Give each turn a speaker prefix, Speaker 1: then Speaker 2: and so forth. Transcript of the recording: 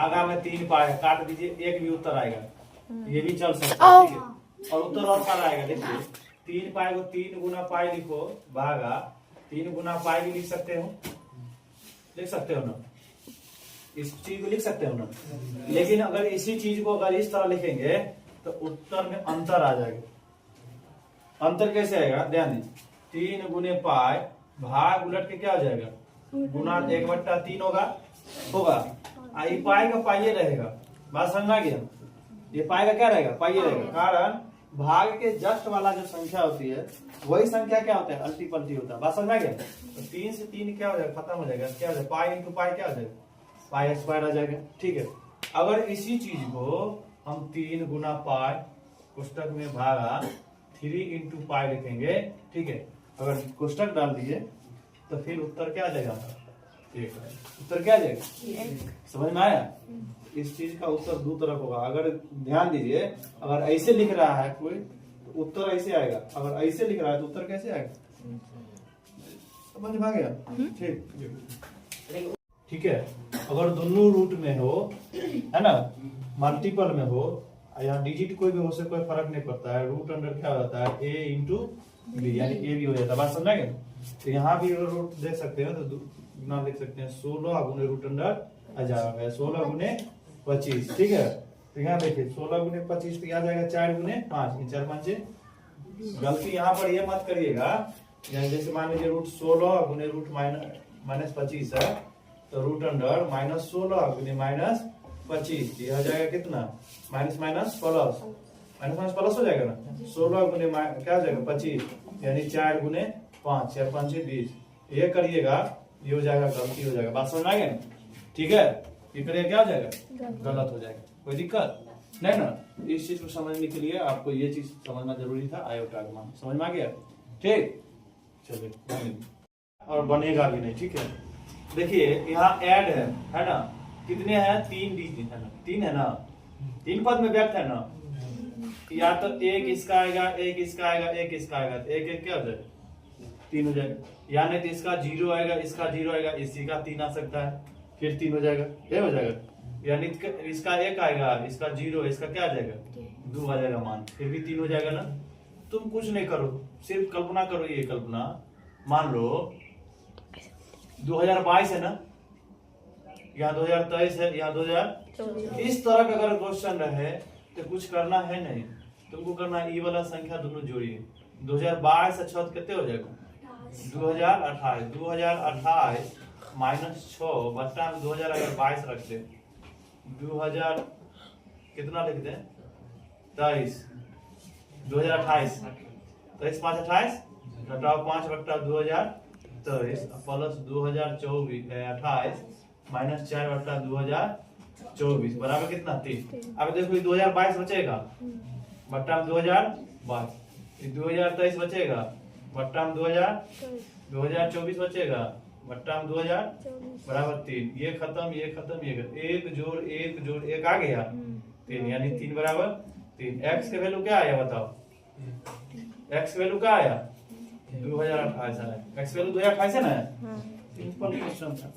Speaker 1: आगा में 3 पाई है, काट दीजिए, एक भी उत्तर आएगा, ये भी चल सकता है, ठीक है। और उत्तर और सारा आएगा, देखिए 3 पाई को 3 गुना पाई लिखो, भागा 3 गुना पाई भी लिख सकते हो, लिख सकते हो ना, इस चीज को लिख सकते हो ना। लेकिन अगर इसी चीज को अगर इस तरह लिखेंगे तो उत्तर में अंतर आ जाएगा। अंतर कैसे आएगा, ध्यान दीजिए, 3 गुने पाई, भाग उलट के क्या हो जाएगा, गुना 1/3 होगा। ये पाई का पाइये रहेगा, बात समझ में आ गया। ये पाई का क्या रहेगा, पाइये रहेगा, कारण भाग के जस्ट वाला जो संख्या होती है वही संख्या क्या होता है, अल्टी पल्टी होता है, बात समझ में आ गया। तो 3 से 3 क्या हो जाएगा, खत्म हो जाएगा, क्या हो जाएगा, पाई इंटू पाई क्या हो जाएगा, पाई स्क्वायर आ जाएगा, ठीक है। अगर इसी चीज को हम 3 गुना पाई कोष्टक में भागा 3 इंटू पाई लिखेंगे, ठीक है। अगर कोष्टक डाल दिए तो फिर उत्तर क्या आ जाएगा, उत्तर क्या आ जाएगा, समझ में आया। इस चीज का उत्तर दो तरफ होगा। अगर ध्यान दीजिए, अगर ऐसे लिख रहा है कोई तो उत्तर ऐसे आएगा, अगर ऐसे लिख रहा है तो उत्तर कैसे आएगा, समझ में आ गया, ठीक है। अगर दोनों रूट में हो, है ना, मल्टीपल में हो या डिजिट कोई भी हो से कोई फर्क नहीं पड़ता है, रूट अंडर क्या होता है, ए इंटू बी, यानी ए भी हो जाता है, बात समझेंगे। तो यहाँ भी अगर रूट देख सकते हो तो गुना लिख सकते हैं, 16 गुने रूट अंडर 1000 है, 16 गुने 25, ठीक है। तो यहाँ देखिए 16 गुने 25 तो आ जाएगा 4 गुने 5, 4 5। गलती यहाँ पर ये मत करिएगा, जैसे मान लीजिए रूट 16 गुने रूट माइनस 25 है, तो रूट अंडर माइनस 16 गुने माइनस 25, ये हो जाएगा कितना, minus minus plus, minus minus plus हो जाएगा ना, 16 गुने क्या हो जाएगा 25, यानी 4 गुने 5, 4 5 20, ये करिएगा, ये हो जाएगा, गलती हो जाएगा, बात समझ में आ गया, ठीक है। ये करिए क्या हो जाएगा, गलत हो जाएगा, कोई दिक्कत नहीं ना। इस चीज को समझने के लिए आपको ये चीज समझना जरूरी था, आयोटा का मान समझ में आ गया, ठीक। चलिए, और बनेगा भी नहीं, ठीक है। देखिए यहाँ ऐड है ना, कितने हैं, 3 डिजिट है ना, 3 है ना, 3 पद में व्यक्त है ना, या तो एक इसका आएगा, एक इसका आएगा, एक इसका आएगा, तो एक एक क्या हो जाएगा, 3 हो जाएगा। या नहीं तो इसका 0 आएगा, इसका 0 आएगा, इसी का 3 आ सकता है, फिर 3 हो जाएगा, ये हो जाएगा। यानी इसका 1 आएगा, इसका 0, इसका क्या आ जाएगा, 2 आ जाएगा मान, फिर भी 3 हो जाएगा ना। तुम कुछ नहीं करो, सिर्फ कल्पना करो, ये कल्पना मान लो 2022 है ना, यहाँ 2023 है, यहाँ 2000, इस तरह का अगर क्वेश्चन रहे तो कुछ करना है नहीं, तुमको करना है, ये वाला संख्या दोनों जोड़िए, 2022 से 6 कितने हो जाएगा, 2028, 2028 माइनस 6 बच्चा में 2000 अगर 22 रखते, 2000 कितना लिखते हैं, 23, 2028, 23 5 28, घटाओ 5 बट्टा 2023 प्लस 2028 माइनस 4 बट्टा 2024 बराबर कितना, 3। अब देखो 2022 बचेगा, बट्टा में 2022, 2023 बचेगा, बट्टा में 2024 बचेगा, बट्टा में 2000 बराबर 3। ये खत्म, ये खत्म, ये खत्म, 1 जोड़ 1 जोड़ 1 आ गया 3, यानी 3 बराबर 3। एक्स के वैल्यू क्या आया बताओ, एक्स वैल्यू क्या आया, 2028 है, एक्स वैल्यू 2028 है ना, सिंपल क्वेश्चन था।